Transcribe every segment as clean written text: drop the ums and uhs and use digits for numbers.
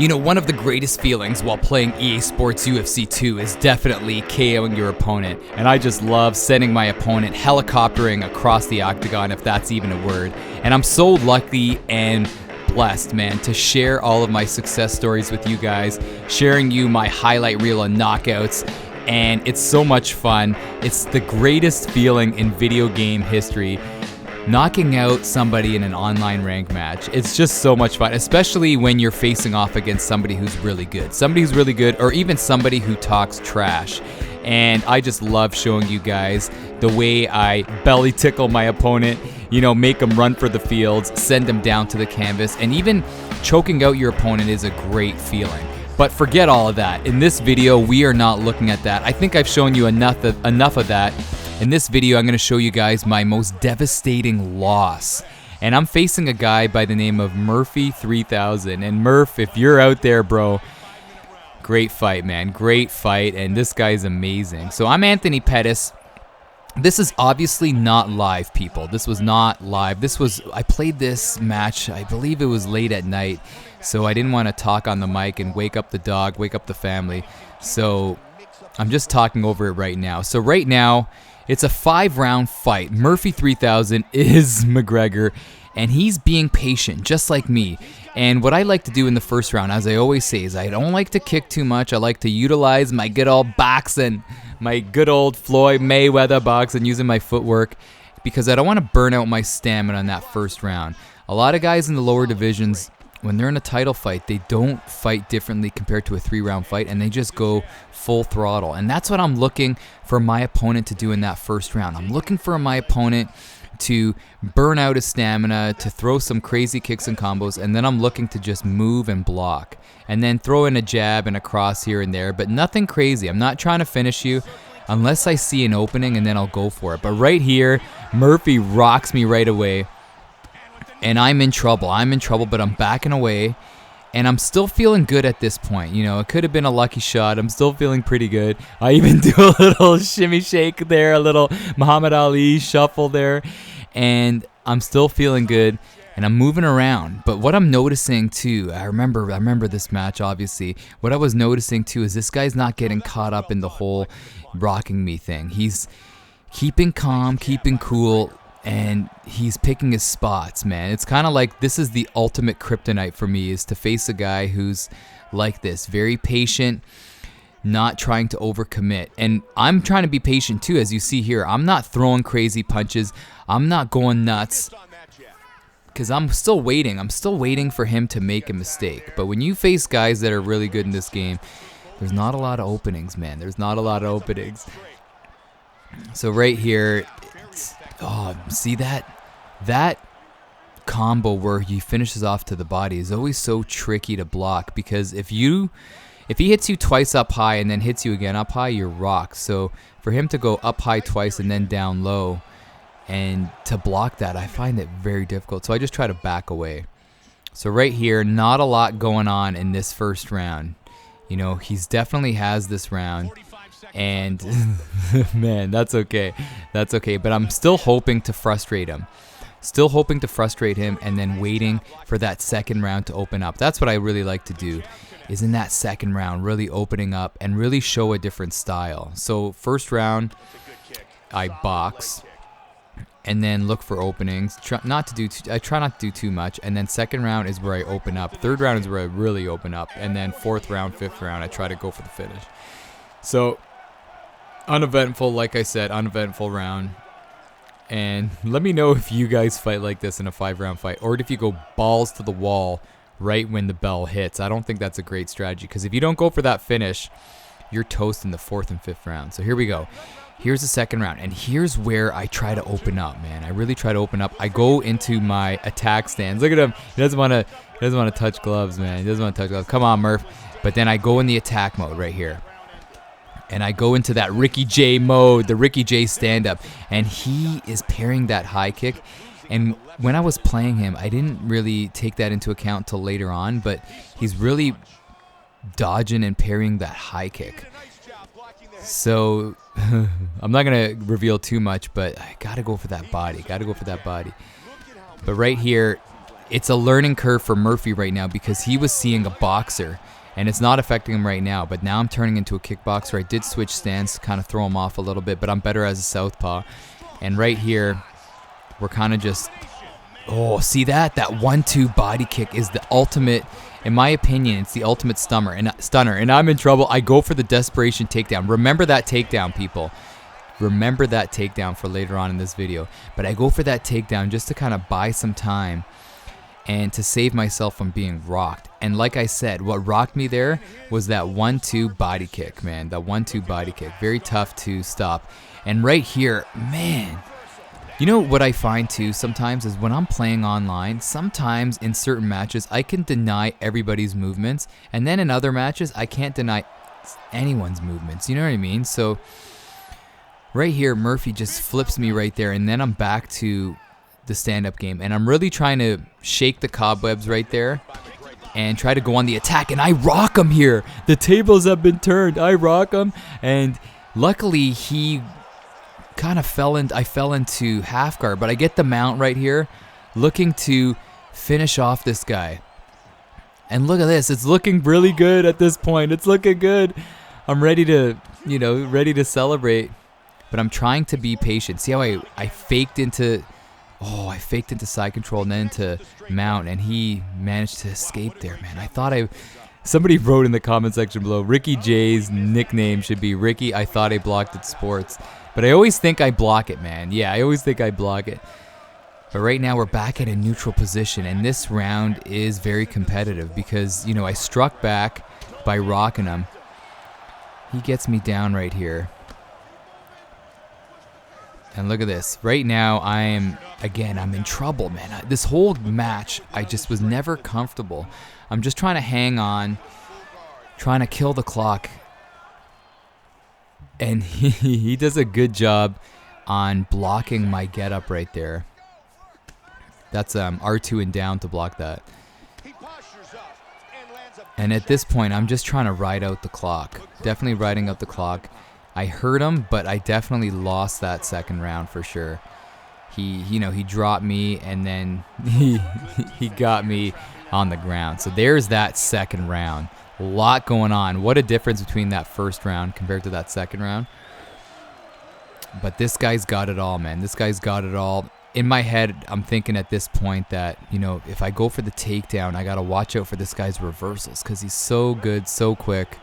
You know, one of the greatest feelings while playing EA SPORTS UFC 2 is definitely KOing your opponent. And I just love sending my opponent helicoptering across the octagon, if that's even a word. And I'm so lucky and blessed, man, to share all of my success stories with you guys, sharing you my highlight reel of knockouts. And it's so much fun. It's the greatest feeling in video game history. Knocking out somebody in an online rank match, it's just so much fun, especially when you're facing off against somebody who's really good. Somebody who's really good, or even somebody who talks trash. And I just love showing you guys the way I belly tickle my opponent, you know, make them run for the fields, send them down to the canvas, and even choking out your opponent is a great feeling. But forget all of that. In this video, we are not looking at that. I think I've shown you enough of that. In this video, I'm going to show you guys my most devastating loss. And I'm facing a guy by the name of Murphy 3000. And Murph, if you're out there, bro, great fight, man. Great fight. And this guy's amazing. So I'm Anthony Pettis. This is obviously not live, people. This was not live. I played this match, I believe it was late at night. So I didn't want to talk on the mic and wake up the dog, wake up the family. So I'm just talking over it right now. So right now, it's a 5-round fight. Murphy 3000 is McGregor, and he's being patient, just like me. And what I like to do in the first round, as I always say, is I don't like to kick too much. I like to utilize my good old boxing, my good old Floyd Mayweather boxing, using my footwork, because I don't want to burn out my stamina in that first round. A lot of guys in the lower divisions, when they're in a title fight, they don't fight differently compared to a 3-round fight, and they just go full throttle. And that's what I'm looking for my opponent to do in that first round. I'm looking for my opponent to burn out his stamina, to throw some crazy kicks and combos, and then I'm looking to just move and block. And then throw in a jab and a cross here and there, but nothing crazy. I'm not trying to finish you unless I see an opening, and then I'll go for it. But right here, Murphy rocks me right away. And I'm in trouble, but I'm backing away, and I'm still feeling good at this point. You know, it could have been a lucky shot. I'm still feeling pretty good. I even do a little shimmy shake there, a little Muhammad Ali shuffle there, and I'm still feeling good, and I'm moving around. But what I'm noticing too, I remember this match, obviously. What I was noticing too is this guy's not getting caught up in the whole rocking me thing. He's keeping calm, keeping cool, and he's picking his spots, man. It's kind of like this is the ultimate kryptonite for me, is to face a guy who's like this, very patient, not trying to overcommit. And I'm trying to be patient too, as you see here. I'm not throwing crazy punches. I'm not going nuts, because I'm still waiting. I'm still waiting for him to make a mistake. But when you face guys that are really good in this game, there's not a lot of openings, man. There's not a lot of openings. So right here, oh, see that combo where he finishes off to the body is always so tricky to block, because if he hits you twice up high and then hits you again up high, you're rocked. So for him to go up high twice and then down low, and to block that, I find it very difficult. So I just try to back away. So right here, not a lot going on in this first round. You know, he's definitely has this round. And man, that's okay. That's okay. But I'm still hoping to frustrate him. And then waiting for that second round to open up. That's what I really like to do, is in that second round, really opening up and really show a different style. So first round, I box and then look for openings. I try not to do too much. And then second round is where I open up. Third round is where I really open up. And then fourth round, fifth round, I try to go for the finish. So uneventful, like I said, uneventful round. And let me know if you guys fight like this in a 5-round fight, or if you go balls to the wall right when the bell hits. I don't think that's a great strategy, because if you don't go for that finish, you're toast in the 4th and 5th round. So here we go. Here's the second round, and here's where I try to open up, man. I really try to open up. I go into my attack stance. Look at him. He doesn't want to touch gloves, man. He doesn't want to touch gloves. Come on, Murph. But then I go in the attack mode right here. And I go into that Ricky J mode, the Ricky J stand-up. And he is parrying that high kick. And when I was playing him, I didn't really take that into account till later on. But he's really dodging and parrying that high kick. So I'm not going to reveal too much, but I got to go for that body. But right here, it's a learning curve for Murphy right now because he was seeing a boxer, and it's not affecting him right now. But now I'm turning into a kickboxer. I did switch stance to kind of throw him off a little bit, but I'm better as a southpaw. And right here, we're kind of just... Oh, see that? That 1-2 body kick is the ultimate... In my opinion, it's the ultimate stunner, and I'm in trouble. I go for the desperation takedown. Remember that takedown, people. Remember that takedown for later on in this video. But I go for that takedown just to kind of buy some time and to save myself from being rocked. And like I said, what rocked me there was that 1-2 body kick, man. That 1-2 body kick. Very tough to stop. And right here, man... You know what I find too sometimes is when I'm playing online, sometimes in certain matches I can deny everybody's movements, and then in other matches I can't deny anyone's movements. You know what I mean? So right here, Murphy just flips me right there, and then I'm back to the stand-up game, and I'm really trying to shake the cobwebs right there and try to go on the attack, and I rock him here. The tables have been turned. I rock him, and luckily he kind of I fell into half guard, but I get the mount right here, looking to finish off this guy. And look at this, it's looking really good at this point. It's looking good. I'm ready to, ready to celebrate, but I'm trying to be patient. See how I faked into, I faked into side control and then into mount, and he managed to escape there, man. I thought somebody wrote in the comment section below, Ricky J's nickname should be Ricky, I thought I blocked it sports. But I always think I block it, man. Yeah, I always think I block it. But right now we're back at a neutral position, and this round is very competitive because, I struck back by rocking him. He gets me down right here. And look at this. Right now I'm in trouble, man. This whole match, I just was never comfortable. I'm just trying to hang on, trying to kill the clock. And he does a good job on blocking my get up right there. That's R2 and down to block that. And at this point, I'm just trying to ride out the clock. Definitely riding out the clock. I hurt him, but I definitely lost that second round for sure. He dropped me, and then he got me on the ground. So there's that second round. A lot going on. What a difference between that first round compared to that second round. But this guy's got it all, man. This guy's got it all. In my head, I'm thinking at this point that, if I go for the takedown, I got to watch out for this guy's reversals because he's so good, so quick.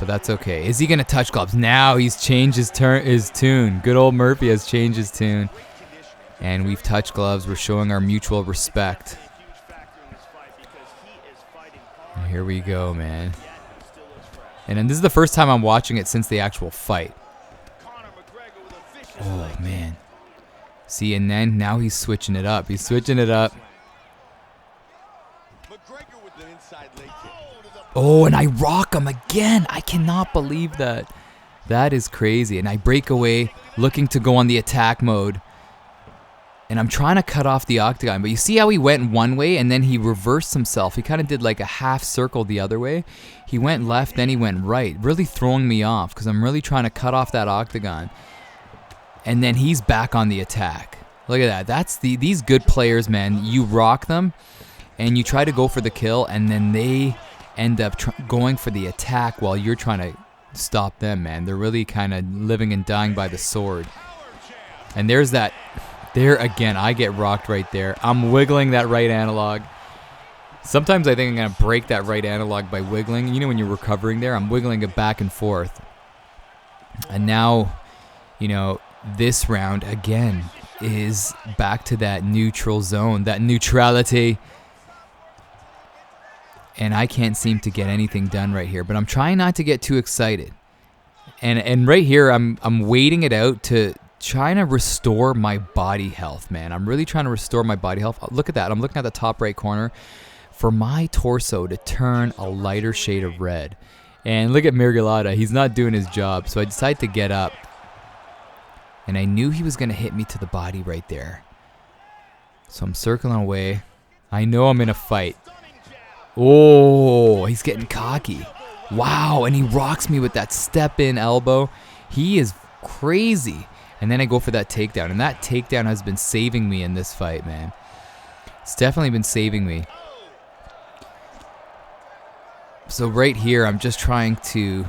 But that's okay. Is he going to touch gloves? Now he's changed his tune. Good old Murphy has changed his tune. And we've touched gloves. We're showing our mutual respect. Here we go, man. And then this is the first time I'm watching it since the actual fight. Oh, man. See, and then now he's switching it up. He's switching it up. Oh, and I rock him again. I cannot believe that. That is crazy. And I break away, looking to go on the attack mode. And I'm trying to cut off the octagon, but you see how he went one way and then he reversed himself. He kind of did like a half circle the other way. He went left, then he went right, really throwing me off because I'm really trying to cut off that octagon. And then he's back on the attack. Look at that. That's these good players, man. You rock them and you try to go for the kill, and then they end up going for the attack while you're trying to stop them, man. They're really kind of living and dying by the sword. And there's that. There again, I get rocked right there. I'm wiggling that right analog. Sometimes I think I'm going to break that right analog by wiggling. When you're recovering there, I'm wiggling it back and forth. And now, this round again is back to that neutral zone, that neutrality. And I can't seem to get anything done right here. But I'm trying not to get too excited. And right here, I'm waiting it out to trying to restore my body health, man. I'm really trying to restore my body health. Look at that. I'm looking at the top right corner for my torso to turn a lighter shade of red. And look at Mirgalata. He's not doing his job. So I decided to get up. And I knew he was going to hit me to the body right there. So I'm circling away. I know I'm in a fight. Oh, he's getting cocky. Wow, and he rocks me with that step-in elbow. He is crazy. And then I go for that takedown. And that takedown has been saving me in this fight, man. It's definitely been saving me. So right here, I'm just trying to,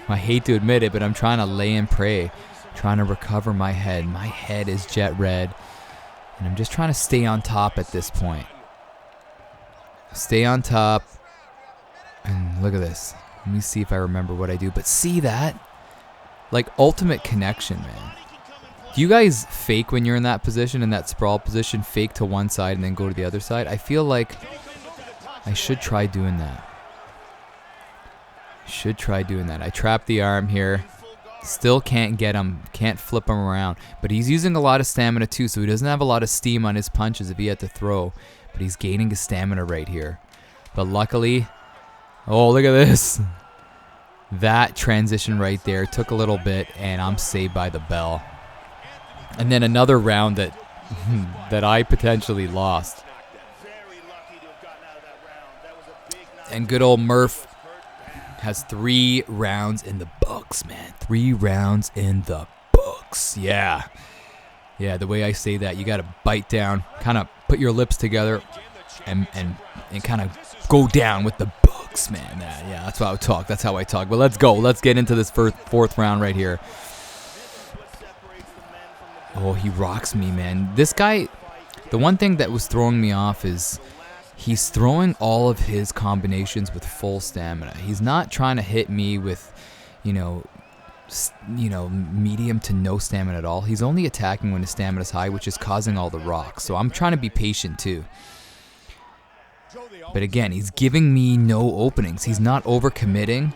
I hate to admit it, but I'm trying to lay and pray, trying to recover my head. My head is jet red, and I'm just trying to stay on top at this point. Stay on top, and look at this. Let me see if I remember what I do, but see that? Like ultimate connection, man. Do you guys fake when you're in that position, in that sprawl position, fake to one side and then go to the other side? I feel like I should try doing that. I trap the arm here. Still can't get him, can't flip him around. But he's using a lot of stamina too, so he doesn't have a lot of steam on his punches if he had to throw. But he's gaining his stamina right here. But luckily, oh, look at this. That transition right there took a little bit, and I'm saved by the bell. And then another round that that I potentially lost. And good old Murph has 3 rounds in the books, man. 3 rounds in the books. Yeah. Yeah, the way I say that, you got to bite down, kind of put your lips together, and kind of go down with the books, man. Yeah, that's how I talk. But let's go. Let's get into this fourth round right here. Oh, he rocks me, man. This guy, the one thing that was throwing me off is he's throwing all of his combinations with full stamina. He's not trying to hit me with, medium to no stamina at all. He's only attacking when his stamina is high, which is causing all the rocks. So I'm trying to be patient too. But again, he's giving me no openings. He's not overcommitting.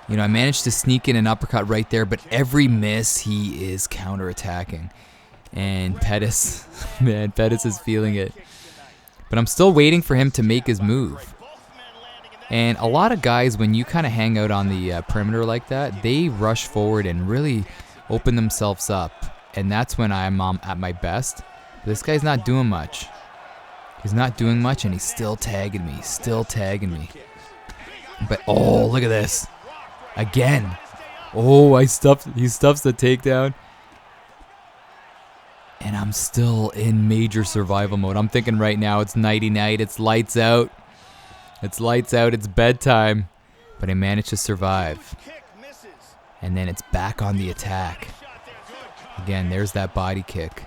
I managed to sneak in an uppercut right there, but every miss, he is counterattacking. And Pettis, man, Pettis is feeling it. But I'm still waiting for him to make his move. And a lot of guys, when you kind of hang out on the perimeter like that, they rush forward and really open themselves up. And that's when I'm at my best. But this guy's not doing much. He's not doing much, and he's still tagging me. But, oh, look at this. Again. Oh, he stuffs the takedown. And I'm still in major survival mode. I'm thinking right now it's nighty-night. It's lights out. It's bedtime. But I managed to survive. And then it's back on the attack. Again, there's that body kick.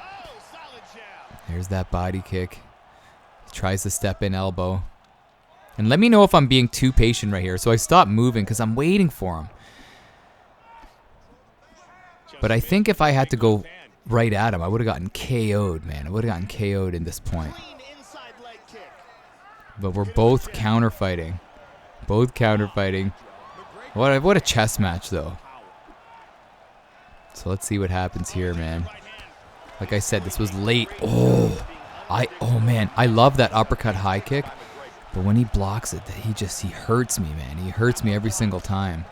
He tries to step in elbow. And let me know if I'm being too patient right here. So I stop moving because I'm waiting for him. But I think if I had to go right at him, I would have gotten KO'd, man. In this point. But we're both counterfighting. What a chess match, though. So let's see what happens here, man. Like I said, this was late. Oh, man. I love that uppercut high kick. But when he blocks it, he hurts me, man. He hurts me every single time.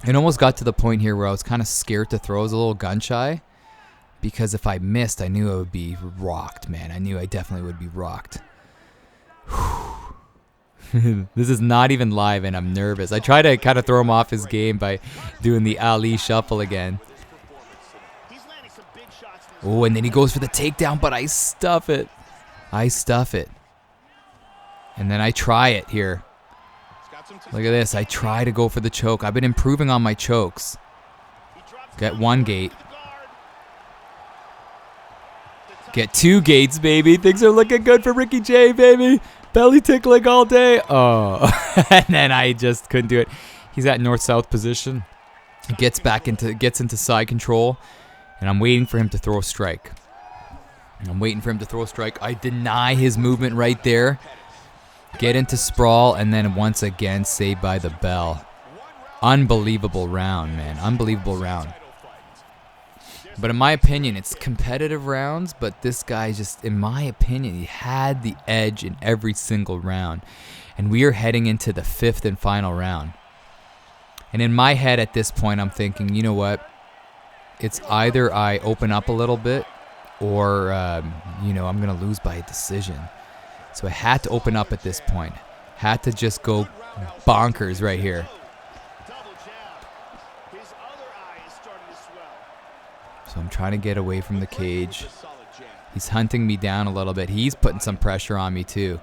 It almost got to the point here where I was kind of scared to throw. I was a little gun shy. Because if I missed, I knew I would be rocked, man. I knew I definitely would be rocked. This is not even live, and I'm nervous. I try to kind of throw him off his game by doing the Ali shuffle again. Oh, and then he goes for the takedown, but I stuff it. And then I try it here. Look at this. I try to go for the choke. I've been improving on my chokes. Get 1 gate. Get 2 gates, baby. Things are looking good for Ricky J, baby. Belly tickling all day. Oh, and then I just couldn't do it. He's at north-south position. He gets into side control, and I'm waiting for him to throw a strike. I deny his movement right there. Get into sprawl, and then once again saved by the bell. Unbelievable round, man. But in my opinion, it's competitive rounds, but this guy just, in my opinion, he had the edge in every single round. And we are heading into the 5th and final round. And in my head at this point, I'm thinking, you know what? It's either I open up a little bit or, I'm going to lose by a decision. So I had to open up at this point. Had to just go bonkers right here. So I'm trying to get away from the cage. He's hunting me down a little bit. He's putting some pressure on me too.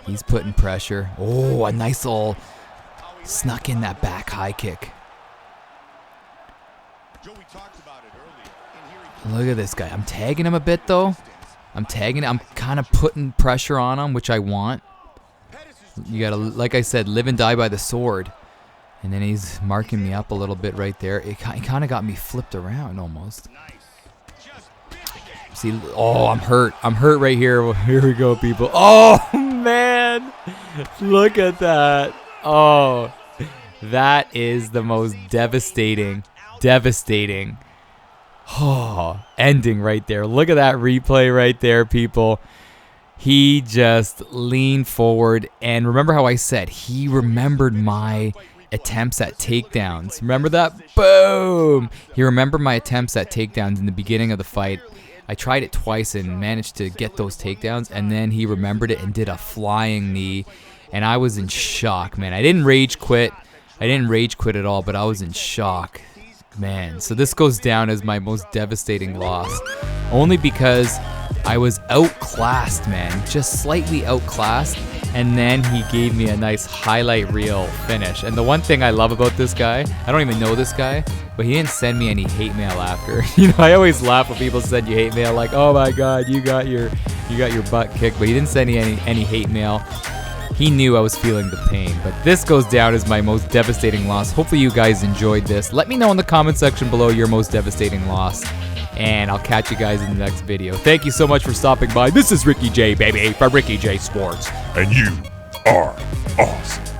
He's putting pressure. Oh, a nice little snuck in that back high kick. Look at this guy. I'm tagging him a bit though. I'm kind of putting pressure on him, which I want. You gotta, like I said, live and die by the sword. And then he's marking me up a little bit right there. He kind of got me flipped around almost. See, oh, I'm hurt. I'm hurt right here. Here we go, people. Oh, man. Look at that. Oh, that is the most devastating ending right there. Look at that replay right there, people. He just leaned forward, and remember how I said he remembered my attempts at takedowns. Remember that? Boom! He remembered my attempts at takedowns in the beginning of the fight. I tried it twice and managed to get those takedowns, and then he remembered it and did a flying knee, and I was in shock, man. I didn't rage quit. At all, but I was in shock. Man, so this goes down as my most devastating loss. Only because I was outclassed, man. Just slightly outclassed. And then he gave me a nice highlight reel finish. And the one thing I love about this guy, I don't even know this guy, but he didn't send me any hate mail after. You know, I always laugh when people send you hate mail, like, oh my God, you got your butt kicked. But he didn't send me any hate mail. He knew I was feeling the pain, but this goes down as my most devastating loss. Hopefully you guys enjoyed this. Let me know in the comment section below your most devastating loss, and I'll catch you guys in the next video. Thank you so much for stopping by. This is Ricky J, baby, from Ricky J Sports, and you are awesome.